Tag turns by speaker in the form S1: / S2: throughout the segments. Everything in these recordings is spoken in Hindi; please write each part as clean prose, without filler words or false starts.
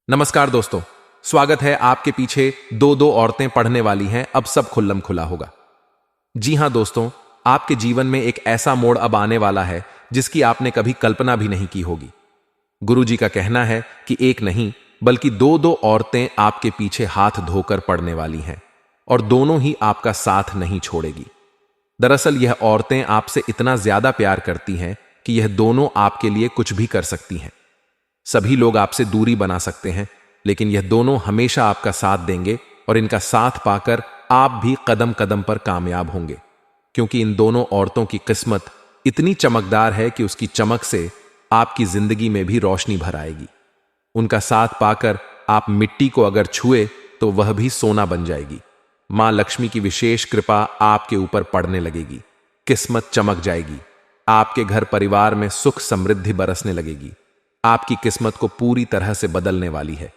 S1: नमस्कार दोस्तों, स्वागत है। आपके पीछे दो दो औरतें पढ़ने वाली हैं, अब सब खुल्लम खुला होगा। जी हां दोस्तों, आपके जीवन में एक ऐसा मोड़ अब आने वाला है जिसकी आपने कभी कल्पना भी नहीं की होगी। गुरुजी का कहना है कि एक नहीं बल्कि दो दो औरतें आपके पीछे हाथ धोकर पड़ने वाली हैं और दोनों ही आपका साथ नहीं छोड़ेगी। दरअसल यह औरतें आपसे इतना ज्यादा प्यार करती हैं कि यह दोनों आपके लिए कुछ भी कर सकती हैं। सभी लोग आपसे दूरी बना सकते हैं, लेकिन यह दोनों हमेशा आपका साथ देंगे और इनका साथ पाकर आप भी कदम कदम पर कामयाब होंगे, क्योंकि इन दोनों औरतों की किस्मत इतनी चमकदार है कि उसकी चमक से आपकी जिंदगी में भी रोशनी भर आएगी। उनका साथ पाकर आप मिट्टी को अगर छुए तो वह भी सोना बन जाएगी। मां लक्ष्मी की विशेष कृपा आपके ऊपर पड़ने लगेगी, किस्मत चमक जाएगी, आपके घर परिवार में सुख समृद्धि बरसने लगेगी। आपकी किस्मत को पूरी तरह से बदलने वाली है।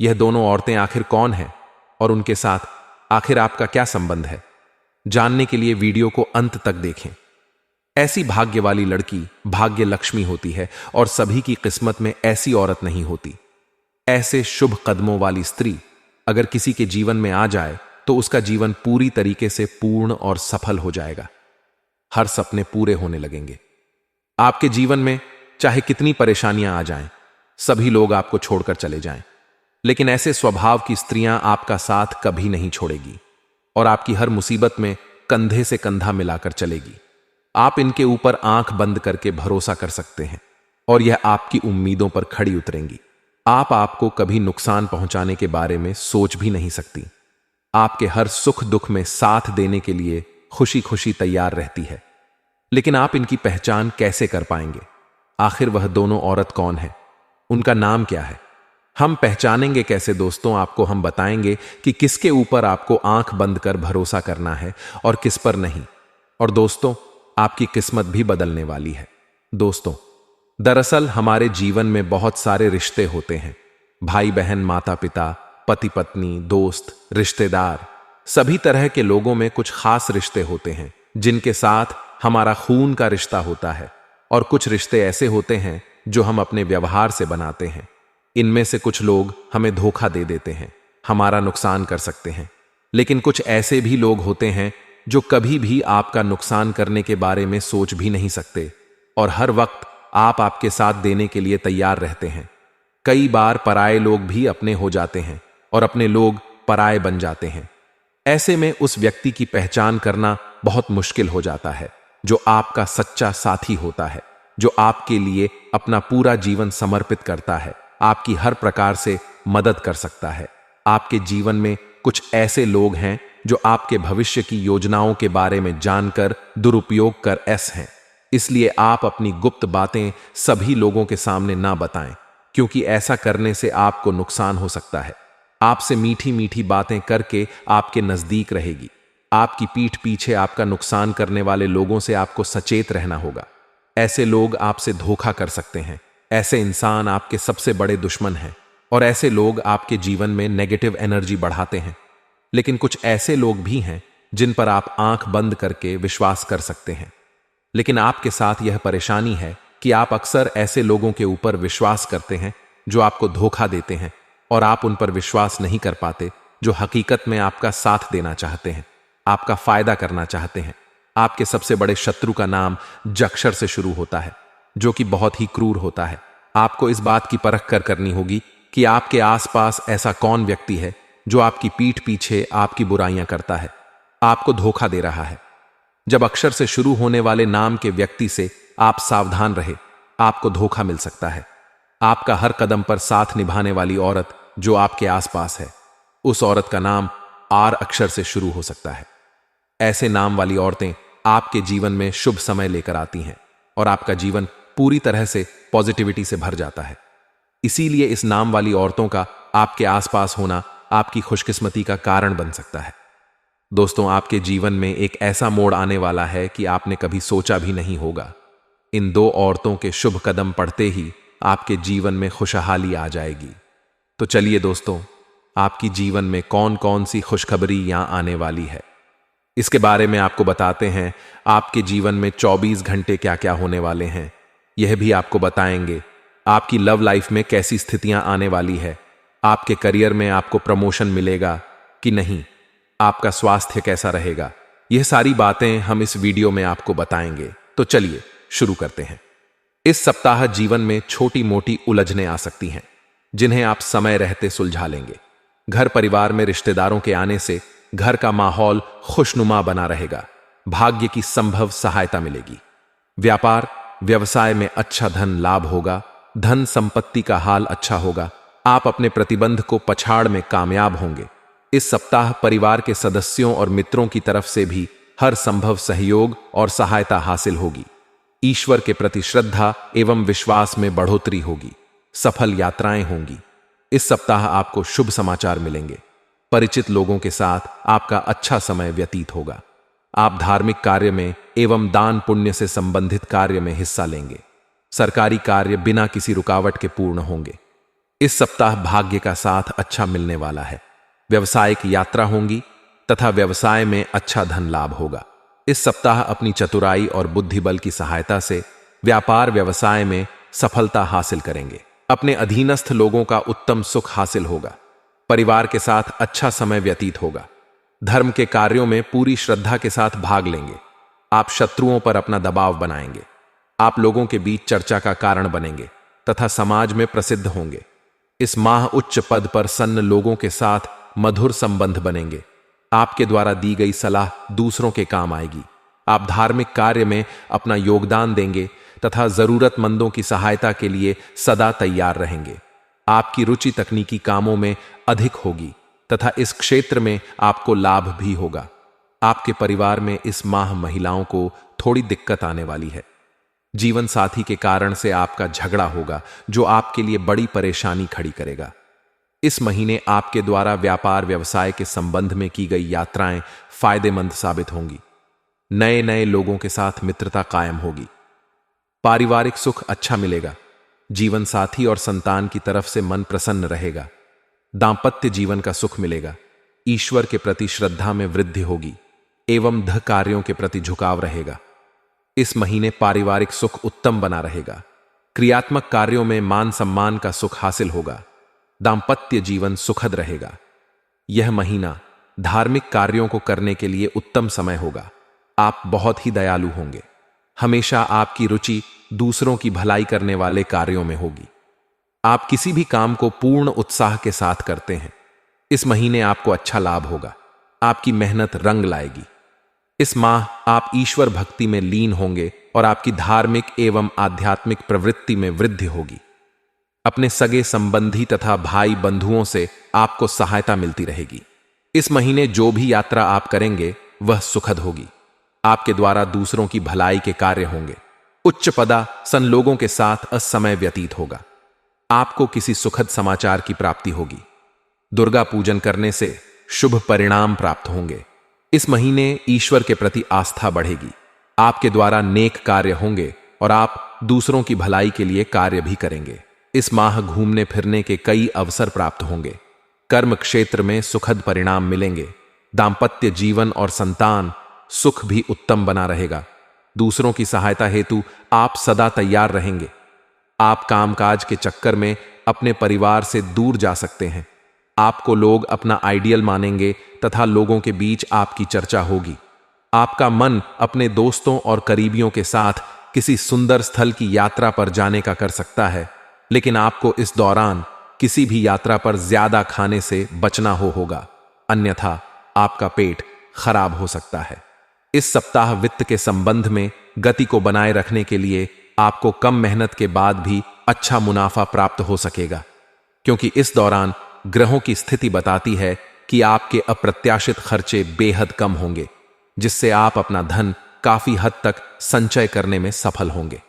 S1: यह दोनों औरतें आखिर कौन हैं और उनके साथ आखिर आपका क्या संबंध है, जानने के लिए वीडियो को अंत तक देखें। ऐसी भाग्य वाली लड़की भाग्य लक्ष्मी होती है और सभी की किस्मत में ऐसी औरत नहीं होती। ऐसे शुभ कदमों वाली स्त्री अगर किसी के जीवन में आ जाए तो उसका जीवन पूरी तरीके से पूर्ण और सफल हो जाएगा। हर सपने पूरे होने लगेंगे। आपके जीवन में चाहे कितनी परेशानियां आ जाएं, सभी लोग आपको छोड़कर चले जाएं, लेकिन ऐसे स्वभाव की स्त्रियां आपका साथ कभी नहीं छोड़ेगी और आपकी हर मुसीबत में कंधे से कंधा मिलाकर चलेगी। आप इनके ऊपर आंख बंद करके भरोसा कर सकते हैं और यह आपकी उम्मीदों पर खड़ी उतरेंगी। आपको कभी नुकसान पहुंचाने के बारे में सोच भी नहीं सकती। आपके हर सुख दुख में साथ देने के लिए खुशी खुशी तैयार रहती है। लेकिन आप इनकी पहचान कैसे कर पाएंगे? आखिर वह दोनों औरत कौन है, उनका नाम क्या है? हम पहचानेंगे कैसे दोस्तों? आपको हम बताएंगे कि किसके ऊपर आपको आंख बंद कर भरोसा करना है और किस पर नहीं। और दोस्तों, आपकी किस्मत भी बदलने वाली है। दोस्तों, दरअसल हमारे जीवन में बहुत सारे रिश्ते होते हैं। भाई बहन, माता पिता, पति पत्नी, दोस्त, रिश्तेदार, सभी तरह के लोगों में कुछ खास रिश्ते होते हैं जिनके साथ हमारा खून का रिश्ता होता है, और कुछ रिश्ते ऐसे होते हैं जो हम अपने व्यवहार से बनाते हैं। इनमें से कुछ लोग हमें धोखा दे देते हैं, हमारा नुकसान कर सकते हैं, लेकिन कुछ ऐसे भी लोग होते हैं जो कभी भी आपका नुकसान करने के बारे में सोच भी नहीं सकते और हर वक्त आपके साथ देने के लिए तैयार रहते हैं। कई बार पराये लोग भी अपने हो जाते हैं और अपने लोग पराये बन जाते हैं। ऐसे में उस व्यक्ति की पहचान करना बहुत मुश्किल हो जाता है जो आपका सच्चा साथी होता है, जो आपके लिए अपना पूरा जीवन समर्पित करता है, आपकी हर प्रकार से मदद कर सकता है। आपके जीवन में कुछ ऐसे लोग हैं जो आपके भविष्य की योजनाओं के बारे में जानकर दुरुपयोग कर हैं। इसलिए आप अपनी गुप्त बातें सभी लोगों के सामने ना बताएं, क्योंकि ऐसा करने से आपको नुकसान हो सकता है। आपसे मीठी मीठी बातें करके आपके नजदीक रहेगी। आपकी पीठ पीछे आपका नुकसान करने वाले लोगों से आपको सचेत रहना होगा। ऐसे लोग आपसे धोखा कर सकते हैं। ऐसे इंसान आपके सबसे बड़े दुश्मन हैं और ऐसे लोग आपके जीवन में नेगेटिव एनर्जी बढ़ाते हैं। लेकिन कुछ ऐसे लोग भी हैं जिन पर आप आंख बंद करके विश्वास कर सकते हैं। लेकिन आपके साथ यह परेशानी है कि आप अक्सर ऐसे लोगों के ऊपर विश्वास करते हैं जो आपको धोखा देते हैं और आप उन पर विश्वास नहीं कर पाते जो हकीकत में आपका साथ देना चाहते हैं, आपका फायदा करना चाहते हैं। आपके सबसे बड़े शत्रु का नाम जक्षर से शुरू होता है, जो कि बहुत ही क्रूर होता है। आपको इस बात की परख करनी होगी कि आपके आसपास ऐसा कौन व्यक्ति है जो आपकी पीठ पीछे आपकी बुराइयां करता है, आपको धोखा दे रहा है। जब अक्षर से शुरू होने वाले नाम के व्यक्ति से आप सावधान रहे, आपको धोखा मिल सकता है। आपका हर कदम पर साथ निभाने वाली औरत जो आपके आसपास है, उस औरत का नाम आर अक्षर से शुरू हो सकता है। ऐसे नाम वाली औरतें आपके जीवन में शुभ समय लेकर आती हैं और आपका जीवन पूरी तरह से पॉजिटिविटी से भर जाता है। इसीलिए इस नाम वाली औरतों का आपके आसपास होना आपकी खुशकिस्मती का कारण बन सकता है। दोस्तों, आपके जीवन में एक ऐसा मोड़ आने वाला है कि आपने कभी सोचा भी नहीं होगा। इन दो औरतों के शुभ कदम पड़ते ही आपके जीवन में खुशहाली आ जाएगी। तो चलिए दोस्तों, आपकी जीवन में कौन कौन सी खुशखबरी यहां आने वाली है, इसके बारे में आपको बताते हैं। आपके जीवन में 24 घंटे क्या क्या होने वाले हैं, यह भी आपको बताएंगे। आपकी लव लाइफ में कैसी स्थितियां आने वाली है, आपके करियर में आपको प्रमोशन मिलेगा कि नहीं, आपका स्वास्थ्य कैसा रहेगा, यह सारी बातें हम इस वीडियो में आपको बताएंगे। तो चलिए शुरू करते हैं। इस सप्ताह जीवन में छोटी मोटी उलझनें आ सकती हैं, जिन्हें आप समय रहते सुलझा लेंगे। घर परिवार में रिश्तेदारों के आने से घर का माहौल खुशनुमा बना रहेगा। भाग्य की संभव सहायता मिलेगी। व्यापार व्यवसाय में अच्छा धन लाभ होगा। धन संपत्ति का हाल अच्छा होगा। आप अपने प्रतिबंध को पछाड़ में कामयाब होंगे। इस सप्ताह परिवार के सदस्यों और मित्रों की तरफ से भी हर संभव सहयोग और सहायता हासिल होगी। ईश्वर के प्रति श्रद्धा एवं विश्वास में बढ़ोतरी होगी। सफल यात्राएं होंगी। इस सप्ताह आपको शुभ समाचार मिलेंगे। परिचित लोगों के साथ आपका अच्छा समय व्यतीत होगा। आप धार्मिक कार्य में एवं दान पुण्य से संबंधित कार्य में हिस्सा लेंगे। सरकारी कार्य बिना किसी रुकावट के पूर्ण होंगे। इस सप्ताह भाग्य का साथ अच्छा मिलने वाला है। व्यवसायिक यात्रा होंगी तथा व्यवसाय में अच्छा धन लाभ होगा। इस सप्ताह अपनी चतुराई और बुद्धिबल की सहायता से व्यापार व्यवसाय में सफलता हासिल करेंगे। अपने अधीनस्थ लोगों का उत्तम सुख हासिल होगा। परिवार के साथ अच्छा समय व्यतीत होगा। धर्म के कार्यों में पूरी श्रद्धा के साथ भाग लेंगे। आप शत्रुओं पर अपना दबाव बनाएंगे। आप लोगों के बीच चर्चा का कारण बनेंगे तथा समाज में प्रसिद्ध होंगे। इस माह उच्च पद पर सन्न लोगों के साथ मधुर संबंध बनेंगे। आपके द्वारा दी गई सलाह दूसरों के काम आएगी। आप धार्मिक कार्य में अपना योगदान देंगे तथा जरूरतमंदों की सहायता के लिए सदा तैयार रहेंगे। आपकी रुचि तकनीकी कामों में अधिक होगी तथा इस क्षेत्र में आपको लाभ भी होगा। आपके परिवार में इस माह महिलाओं को थोड़ी दिक्कत आने वाली है। जीवन साथी के कारण से आपका झगड़ा होगा, जो आपके लिए बड़ी परेशानी खड़ी करेगा। इस महीने आपके द्वारा व्यापार व्यवसाय के संबंध में की गई यात्राएं फायदेमंद साबित होंगी। नए नए लोगों के साथ मित्रता कायम होगी। पारिवारिक सुख अच्छा मिलेगा। जीवन साथी और संतान की तरफ से मन प्रसन्न रहेगा। दांपत्य जीवन का सुख मिलेगा। ईश्वर के प्रति श्रद्धा में वृद्धि होगी एवं धर्म कार्यों के प्रति झुकाव रहेगा। इस महीने पारिवारिक सुख उत्तम बना रहेगा। क्रियात्मक कार्यों में मान सम्मान का सुख हासिल होगा। दांपत्य जीवन सुखद रहेगा। यह महीना धार्मिक कार्यों को करने के लिए उत्तम समय होगा। आप बहुत ही दयालु होंगे। हमेशा आपकी रुचि दूसरों की भलाई करने वाले कार्यों में होगी। आप किसी भी काम को पूर्ण उत्साह के साथ करते हैं। इस महीने आपको अच्छा लाभ होगा। आपकी मेहनत रंग लाएगी। इस माह आप ईश्वर भक्ति में लीन होंगे और आपकी धार्मिक एवं आध्यात्मिक प्रवृत्ति में वृद्धि होगी। अपने सगे संबंधी तथा भाई बंधुओं से आपको सहायता मिलती रहेगी। इस महीने जो भी यात्रा आप करेंगे वह सुखद होगी। आपके द्वारा दूसरों की भलाई के कार्य होंगे। उच्च पदासन लोगों के साथ असमय व्यतीत होगा। आपको किसी सुखद समाचार की प्राप्ति होगी। दुर्गा पूजन करने से शुभ परिणाम प्राप्त होंगे। इस महीने ईश्वर के प्रति आस्था बढ़ेगी। आपके द्वारा नेक कार्य होंगे और आप दूसरों की भलाई के लिए कार्य भी करेंगे। इस माह घूमने फिरने के कई अवसर प्राप्त होंगे। कर्म क्षेत्र में सुखद परिणाम मिलेंगे। दांपत्य जीवन और संतान सुख भी उत्तम बना रहेगा। दूसरों की सहायता हेतु आप सदा तैयार रहेंगे। आप कामकाज के चक्कर में अपने परिवार से दूर जा सकते हैं। आपको लोग अपना आइडियल मानेंगे तथा लोगों के बीच आपकी चर्चा होगी। आपका मन अपने दोस्तों और करीबियों के साथ किसी सुंदर स्थल की यात्रा पर जाने का कर सकता है, लेकिन आपको इस दौरान किसी भी यात्रा पर ज्यादा खाने से बचना होगा, अन्यथा आपका पेट खराब हो सकता है। इस सप्ताह वित्त के संबंध में गति को बनाए रखने के लिए आपको कम मेहनत के बाद भी अच्छा मुनाफा प्राप्त हो सकेगा, क्योंकि इस दौरान ग्रहों की स्थिति बताती है कि आपके अप्रत्याशित खर्चे बेहद कम होंगे, जिससे आप अपना धन काफी हद तक संचय करने में सफल होंगे।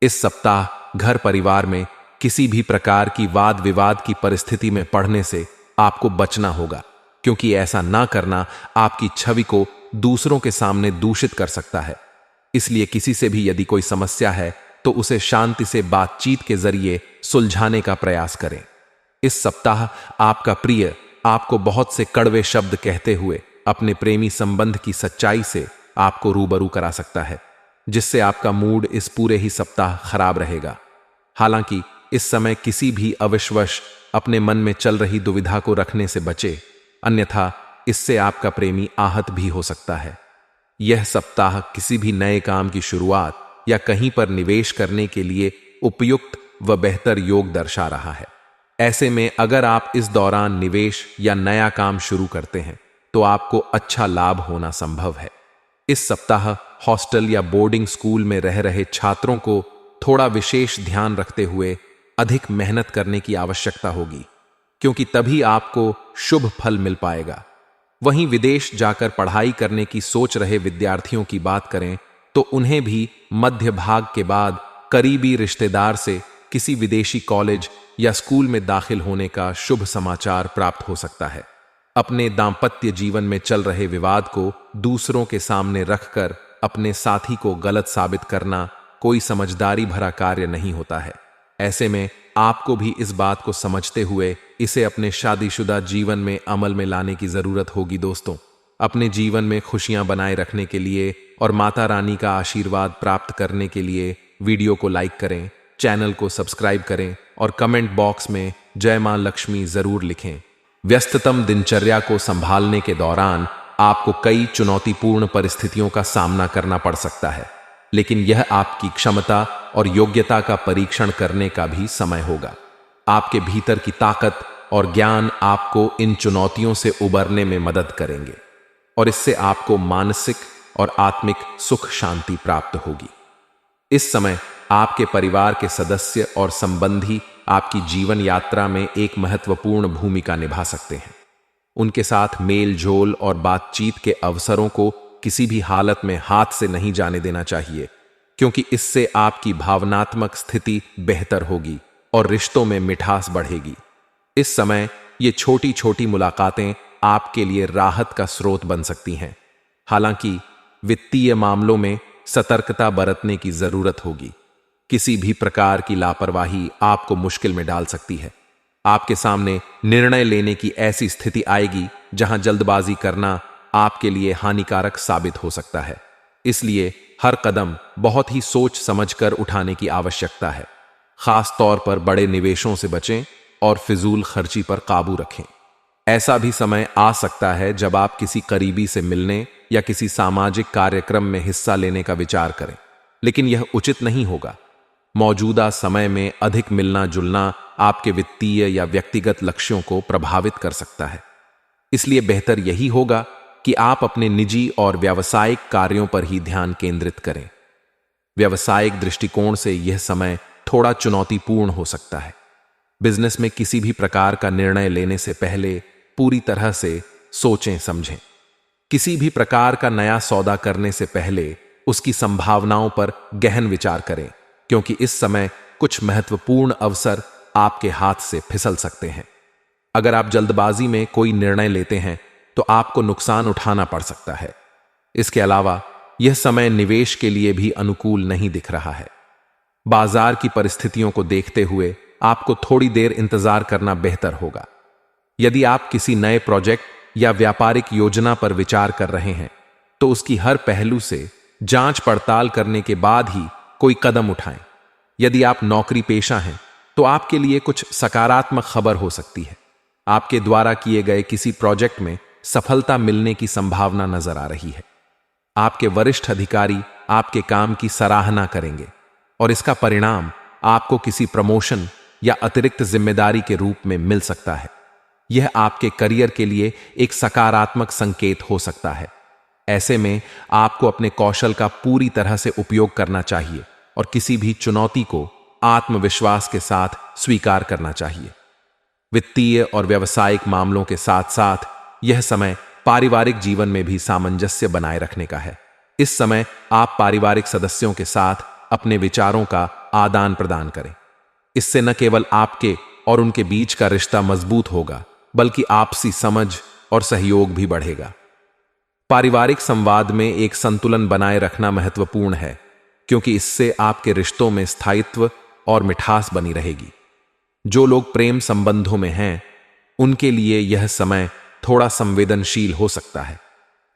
S1: इस सप्ताह घर परिवार में किसी भी प्रकार की वाद विवाद की परिस्थिति में पड़ने से आपको बचना होगा, क्योंकि ऐसा ना करना आपकी छवि को दूसरों के सामने दूषित कर सकता है। इसलिए किसी से भी यदि कोई समस्या है तो उसे शांति से बातचीत के जरिए सुलझाने का प्रयास करें। इस सप्ताह आपका प्रिय आपको बहुत से कड़वे शब्द कहते हुए अपने प्रेमी संबंध की सच्चाई से आपको रूबरू करा सकता है, जिससे आपका मूड इस पूरे ही सप्ताह खराब रहेगा। हालांकि इस समय किसी भी अविश्वास अपने मन में चल रही दुविधा को रखने से बचे, अन्यथा इससे आपका प्रेमी आहत भी हो सकता है। यह सप्ताह किसी भी नए काम की शुरुआत या कहीं पर निवेश करने के लिए उपयुक्त व बेहतर योग दर्शा रहा है। ऐसे में अगर आप इस दौरान निवेश या नया काम शुरू करते हैं तो आपको अच्छा लाभ होना संभव है। इस सप्ताह हॉस्टल या बोर्डिंग स्कूल में रह रहे छात्रों को थोड़ा विशेष ध्यान रखते हुए अधिक मेहनत करने की आवश्यकता होगी, क्योंकि तभी आपको शुभ फल मिल पाएगा। वहीं विदेश जाकर पढ़ाई करने की सोच रहे विद्यार्थियों की बात करें तो उन्हें भी मध्य भाग के बाद करीबी रिश्तेदार से किसी विदेशी कॉलेज या स्कूल में दाखिल होने का शुभ समाचार प्राप्त हो सकता है। अपने दांपत्य जीवन में चल रहे विवाद को दूसरों के सामने रखकर अपने साथी को गलत साबित करना कोई समझदारी भरा कार्य नहीं होता है। ऐसे में आपको भी इस बात को समझते हुए इसे अपने शादीशुदा जीवन में अमल में लाने की जरूरत होगी। दोस्तों, अपने जीवन में खुशियां बनाए रखने के लिए और माता रानी का आशीर्वाद प्राप्त करने के लिए वीडियो को लाइक करें, चैनल को सब्सक्राइब करें और कमेंट बॉक्स में जय मां लक्ष्मी जरूर लिखें। व्यस्ततम दिनचर्या को संभालने के दौरान आपको कई चुनौतीपूर्ण परिस्थितियों का सामना करना पड़ सकता है, लेकिन यह आपकी क्षमता और योग्यता का परीक्षण करने का भी समय होगा। आपके भीतर की ताकत और ज्ञान आपको इन चुनौतियों से उबरने में मदद करेंगे और इससे आपको मानसिक और आत्मिक सुख शांति प्राप्त होगी। इस समय आपके परिवार के सदस्य और संबंधी आपकी जीवन यात्रा में एक महत्वपूर्ण भूमिका निभा सकते हैं। उनके साथ मेल जोल और बातचीत के अवसरों को किसी भी हालत में हाथ से नहीं जाने देना चाहिए, क्योंकि इससे आपकी भावनात्मक स्थिति बेहतर होगी और रिश्तों में मिठास बढ़ेगी। इस समय ये छोटी छोटी मुलाकातें आपके लिए राहत का स्रोत बन सकती हैं। हालांकि वित्तीय मामलों में सतर्कता बरतने की जरूरत होगी। किसी भी प्रकार की लापरवाही आपको मुश्किल में डाल सकती है। आपके सामने निर्णय लेने की ऐसी स्थिति आएगी जहां जल्दबाजी करना आपके लिए हानिकारक साबित हो सकता है। इसलिए हर कदम बहुत ही सोच समझकर उठाने की आवश्यकता है। खास तौर पर बड़े निवेशों से बचें और फिजूल खर्ची पर काबू रखें। ऐसा भी समय आ सकता है जब आप किसी करीबी से मिलने या किसी सामाजिक कार्यक्रम में हिस्सा लेने का विचार करें, लेकिन यह उचित नहीं होगा। मौजूदा समय में अधिक मिलना जुलना आपके वित्तीय या व्यक्तिगत लक्ष्यों को प्रभावित कर सकता है। इसलिए बेहतर यही होगा कि आप अपने निजी और व्यावसायिक कार्यों पर ही ध्यान केंद्रित करें। व्यावसायिक दृष्टिकोण से यह समय थोड़ा चुनौतीपूर्ण हो सकता है। बिजनेस में किसी भी प्रकार का निर्णय लेने से पहले पूरी तरह से सोचें समझें। किसी भी प्रकार का नया सौदा करने से पहले उसकी संभावनाओं पर गहन विचार करें, क्योंकि इस समय कुछ महत्वपूर्ण अवसर आपके हाथ से फिसल सकते हैं। अगर आप जल्दबाजी में कोई निर्णय लेते हैं तो आपको नुकसान उठाना पड़ सकता है। इसके अलावा यह समय निवेश के लिए भी अनुकूल नहीं दिख रहा है। बाजार की परिस्थितियों को देखते हुए आपको थोड़ी देर इंतजार करना बेहतर होगा। यदि आप किसी नए प्रोजेक्ट या व्यापारिक योजना पर विचार कर रहे हैं तो उसकी हर पहलू से जांच पड़ताल करने के बाद ही कोई कदम उठाएं। यदि आप नौकरी पेशा हैं तो आपके लिए कुछ सकारात्मक खबर हो सकती है। आपके द्वारा किए गए किसी प्रोजेक्ट में सफलता मिलने की संभावना नजर आ रही है। आपके वरिष्ठ अधिकारी आपके काम की सराहना करेंगे और इसका परिणाम आपको किसी प्रमोशन या अतिरिक्त जिम्मेदारी के रूप में मिल सकता है। यह आपके करियर के लिए एक सकारात्मक संकेत हो सकता है। ऐसे में आपको अपने कौशल का पूरी तरह से उपयोग करना चाहिए और किसी भी चुनौती को आत्मविश्वास के साथ स्वीकार करना चाहिए। वित्तीय और व्यावसायिक मामलों के साथ साथ यह समय पारिवारिक जीवन में भी सामंजस्य बनाए रखने का है। इस समय आप पारिवारिक सदस्यों के साथ अपने विचारों का आदान प्रदान करें। इससे न केवल आपके और उनके बीच का रिश्ता मजबूत होगा, बल्कि आपसी समझ और सहयोग भी बढ़ेगा। पारिवारिक संवाद में एक संतुलन बनाए रखना महत्वपूर्ण है, क्योंकि इससे आपके रिश्तों में स्थायित्व और मिठास बनी रहेगी। जो लोग प्रेम संबंधों में हैं, उनके लिए यह समय थोड़ा संवेदनशील हो सकता है।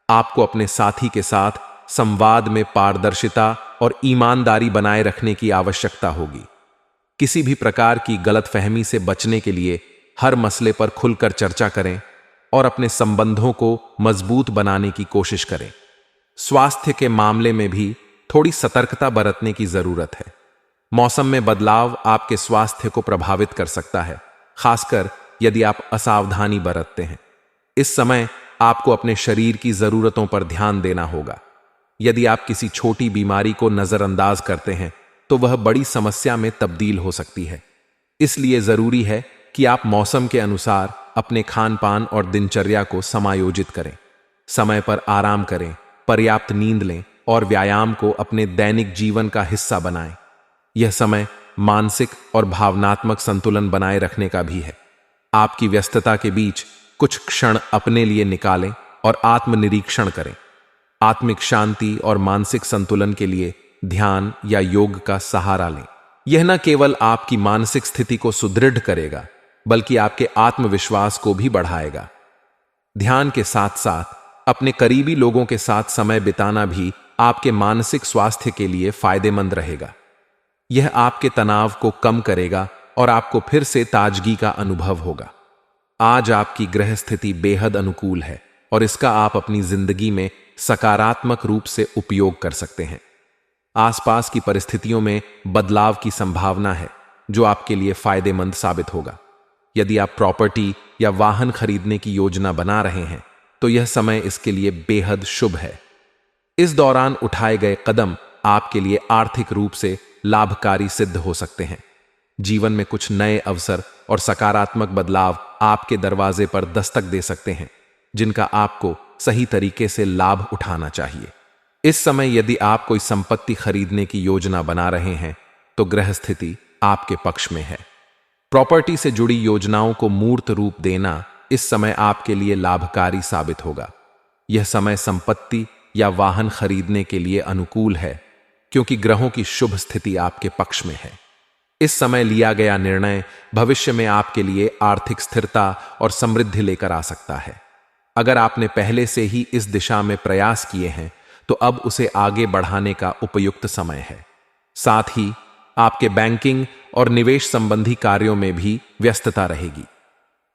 S1: आपको अपने साथी के साथ संवाद में पारदर्शिता और ईमानदारी बनाए रखने की आवश्यकता होगी। किसी भी प्रकार की गलतफहमी से बचने के लिए हर मसले पर खुलकर चर्चा करें और अपने संबंधों को मजबूत बनाने की कोशिश करें। स्वास्थ्य के मामले में भी थोड़ी सतर्कता बरतने की जरूरत है। मौसम में बदलाव आपके स्वास्थ्य को प्रभावित कर सकता है, खासकर यदि आप असावधानी बरतते हैं। इस समय आपको अपने शरीर की जरूरतों पर ध्यान देना होगा। यदि आप किसी छोटी बीमारी को नजरअंदाज करते हैं तो वह बड़ी समस्या में तब्दील हो सकती है। इसलिए जरूरी है कि आप मौसम के अनुसार अपने खान पान और दिनचर्या को समायोजित करें। समय पर आराम करें, पर्याप्त नींद लें और व्यायाम को अपने दैनिक जीवन का हिस्सा बनाएं। यह समय मानसिक और भावनात्मक संतुलन बनाए रखने का भी है। आपकी व्यस्तता के बीच कुछ क्षण अपने लिए निकालें और आत्मनिरीक्षण करें। आत्मिक शांति और मानसिक संतुलन के लिए ध्यान या योग का सहारा लें। यह न केवल आपकी मानसिक स्थिति को सुदृढ़ करेगा, बल्कि आपके आत्मविश्वास को भी बढ़ाएगा। ध्यान के साथ साथ अपने करीबी लोगों के साथ समय बिताना भी आपके मानसिक स्वास्थ्य के लिए फायदेमंद रहेगा। यह आपके तनाव को कम करेगा और आपको फिर से ताजगी का अनुभव होगा। आज आपकी ग्रह स्थिति बेहद अनुकूल है और इसका आप अपनी जिंदगी में सकारात्मक रूप से उपयोग कर सकते हैं। आसपास की परिस्थितियों में बदलाव की संभावना है, जो आपके लिए फायदेमंद साबित होगा। यदि आप प्रॉपर्टी या वाहन खरीदने की योजना बना रहे हैं तो यह समय इसके लिए बेहद शुभ है। इस दौरान उठाए गए कदम आपके लिए आर्थिक रूप से लाभकारी सिद्ध हो सकते हैं। जीवन में कुछ नए अवसर और सकारात्मक बदलाव आपके दरवाजे पर दस्तक दे सकते हैं, जिनका आपको सही तरीके से लाभ उठाना चाहिए। इस समय यदि आप कोई संपत्ति खरीदने की योजना बना रहे हैं तो ग्रह स्थिति आपके पक्ष में है। प्रॉपर्टी से जुड़ी योजनाओं को मूर्त रूप देना इस समय आपके लिए लाभकारी साबित होगा। यह समय संपत्ति या वाहन खरीदने के लिए अनुकूल है, क्योंकि ग्रहों की शुभ स्थिति आपके पक्ष में है। इस समय लिया गया निर्णय भविष्य में आपके लिए आर्थिक स्थिरता और समृद्धि लेकर आ सकता है। अगर आपने पहले से ही इस दिशा में प्रयास किए हैं तो अब उसे आगे बढ़ाने का उपयुक्त समय है। साथ ही आपके बैंकिंग और निवेश संबंधी कार्यों में भी व्यस्तता रहेगी।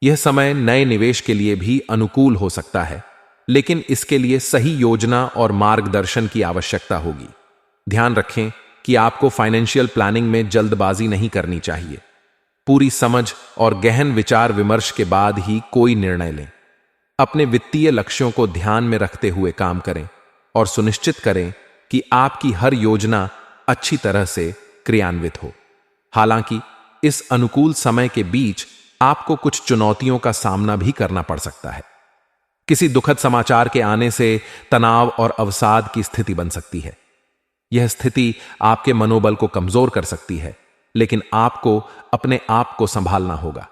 S1: यह समय नए निवेश के लिए भी अनुकूल हो सकता है, लेकिन इसके लिए सही योजना और मार्गदर्शन की आवश्यकता होगी। ध्यान रखें कि आपको फाइनेंशियल प्लानिंग में जल्दबाजी नहीं करनी चाहिए। पूरी समझ और गहन विचार विमर्श के बाद ही कोई निर्णय लें। अपने वित्तीय लक्ष्यों को ध्यान में रखते हुए काम करें और सुनिश्चित करें कि आपकी हर योजना अच्छी तरह से क्रियान्वित हो। हालांकि इस अनुकूल समय के बीच आपको कुछ चुनौतियों का सामना भी करना पड़ सकता है। किसी दुखद समाचार के आने से तनाव और अवसाद की स्थिति बन सकती है। यह स्थिति आपके मनोबल को कमजोर कर सकती है, लेकिन आपको अपने आप को संभालना होगा।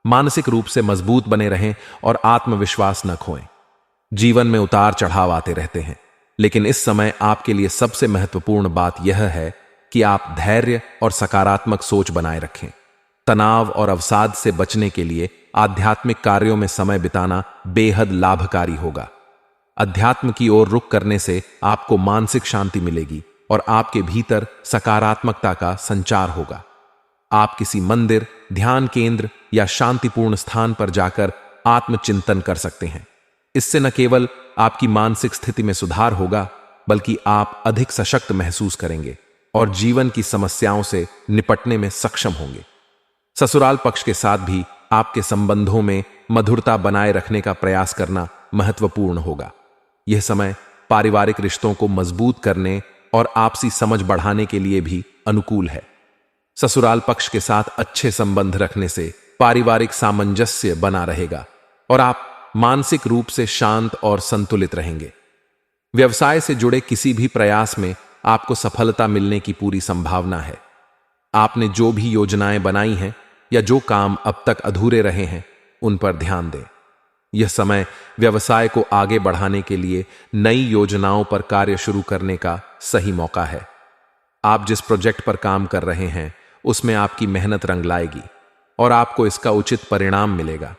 S1: मानसिक रूप से मजबूत बने रहें और आत्मविश्वास न खोएं। जीवन में उतार चढ़ाव आते रहते हैं, लेकिन इस समय आपके लिए सबसे महत्वपूर्ण बात यह है कि आप धैर्य और सकारात्मक सोच बनाए रखें। तनाव और अवसाद से बचने के लिए आध्यात्मिक कार्यों में समय बिताना बेहद लाभकारी होगा। अध्यात्म की ओर रुख करने से आपको मानसिक शांति मिलेगी और आपके भीतर सकारात्मकता का संचार होगा। आप किसी मंदिर, ध्यान केंद्र या शांतिपूर्ण स्थान पर जाकर आत्मचिंतन कर सकते हैं। इससे न केवल आपकी मानसिक स्थिति में सुधार होगा, बल्कि आप अधिक सशक्त महसूस करेंगे और जीवन की समस्याओं से निपटने में सक्षम होंगे। ससुराल पक्ष के साथ भी आपके संबंधों में मधुरता बनाए रखने का प्रयास करना महत्वपूर्ण होगा। यह समय पारिवारिक रिश्तों को मजबूत करने और आपसी समझ बढ़ाने के लिए भी अनुकूल है। ससुराल पक्ष के साथ अच्छे संबंध रखने से पारिवारिक सामंजस्य बना रहेगा और आप मानसिक रूप से शांत और संतुलित रहेंगे। व्यवसाय से जुड़े किसी भी प्रयास में आपको सफलता मिलने की पूरी संभावना है। आपने जो भी योजनाएं बनाई हैं या जो काम अब तक अधूरे रहे हैं, उन पर ध्यान दें। यह समय व्यवसाय को आगे बढ़ाने के लिए नई योजनाओं पर कार्य शुरू करने का सही मौका है। आप जिस प्रोजेक्ट पर काम कर रहे हैं, उसमें आपकी मेहनत रंग लाएगी और आपको इसका उचित परिणाम मिलेगा।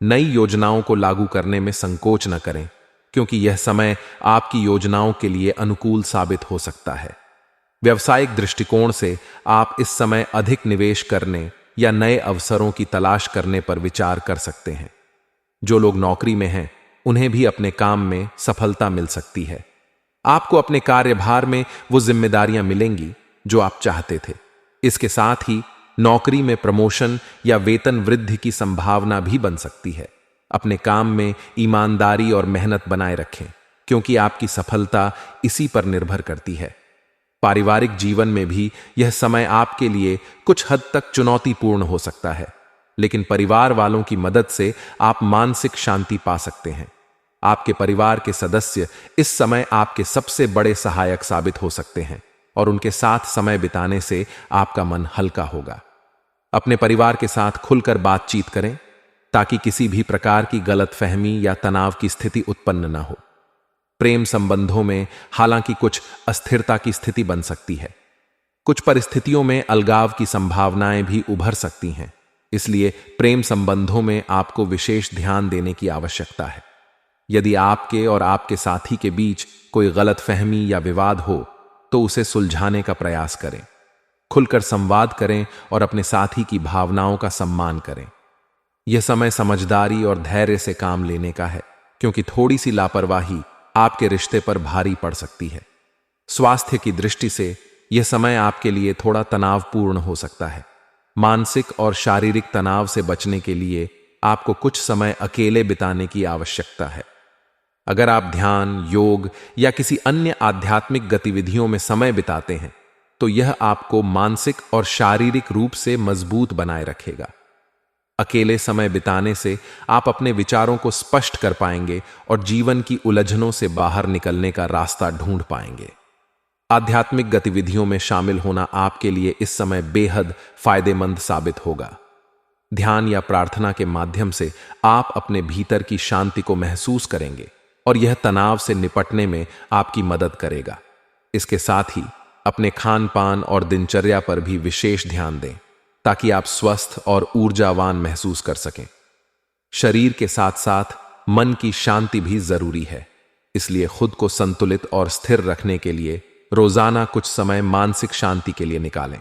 S1: नई योजनाओं को लागू करने में संकोच न करें, क्योंकि यह समय आपकी योजनाओं के लिए अनुकूल साबित हो सकता है। व्यावसायिक दृष्टिकोण से आप इस समय अधिक निवेश करने या नए अवसरों की तलाश करने पर विचार कर सकते हैं। जो लोग नौकरी में हैं, उन्हें भी अपने काम में सफलता मिल सकती है। आपको अपने कार्यभार में वो जिम्मेदारियां मिलेंगी जो आप चाहते थे। इसके साथ ही नौकरी में प्रमोशन या वेतन वृद्धि की संभावना भी बन सकती है। अपने काम में ईमानदारी और मेहनत बनाए रखें, क्योंकि आपकी सफलता इसी पर निर्भर करती है। पारिवारिक जीवन में भी यह समय आपके लिए कुछ हद तक चुनौतीपूर्ण हो सकता है, लेकिन परिवार वालों की मदद से आप मानसिक शांति पा सकते हैं। आपके परिवार के सदस्य इस समय आपके सबसे बड़े सहायक साबित हो सकते हैं और उनके साथ समय बिताने से आपका मन हल्का होगा। अपने परिवार के साथ खुलकर बातचीत करें ताकि किसी भी प्रकार की गलतफहमी या तनाव की स्थिति उत्पन्न न हो। प्रेम संबंधों में हालांकि कुछ अस्थिरता की स्थिति बन सकती है। कुछ परिस्थितियों में अलगाव की संभावनाएं भी उभर सकती हैं, इसलिए प्रेम संबंधों में आपको विशेष ध्यान देने की आवश्यकता है। यदि आपके और आपके साथी के बीच कोई गलतफहमी या विवाद हो तो उसे सुलझाने का प्रयास करें। खुलकर संवाद करें और अपने साथी की भावनाओं का सम्मान करें। यह समय समझदारी और धैर्य से काम लेने का है, क्योंकि थोड़ी सी लापरवाही आपके रिश्ते पर भारी पड़ सकती है। स्वास्थ्य की दृष्टि से यह समय आपके लिए थोड़ा तनावपूर्ण हो सकता है। मानसिक और शारीरिक तनाव से बचने के लिए आपको कुछ समय अकेले बिताने की आवश्यकता है। अगर आप ध्यान, योग या किसी अन्य आध्यात्मिक गतिविधियों में समय बिताते हैं तो यह आपको मानसिक और शारीरिक रूप से मजबूत बनाए रखेगा। अकेले समय बिताने से आप अपने विचारों को स्पष्ट कर पाएंगे और जीवन की उलझनों से बाहर निकलने का रास्ता ढूंढ पाएंगे। आध्यात्मिक गतिविधियों में शामिल होना आपके लिए इस समय बेहद फायदेमंद साबित होगा। ध्यान या प्रार्थना के माध्यम से आप अपने भीतर की शांति को महसूस करेंगे और यह तनाव से निपटने में आपकी मदद करेगा। इसके साथ ही अपने खान पान और दिनचर्या पर भी विशेष ध्यान दें ताकि आप स्वस्थ और ऊर्जावान महसूस कर सकें। शरीर के साथ साथ मन की शांति भी जरूरी है, इसलिए खुद को संतुलित और स्थिर रखने के लिए रोजाना कुछ समय मानसिक शांति के लिए निकालें।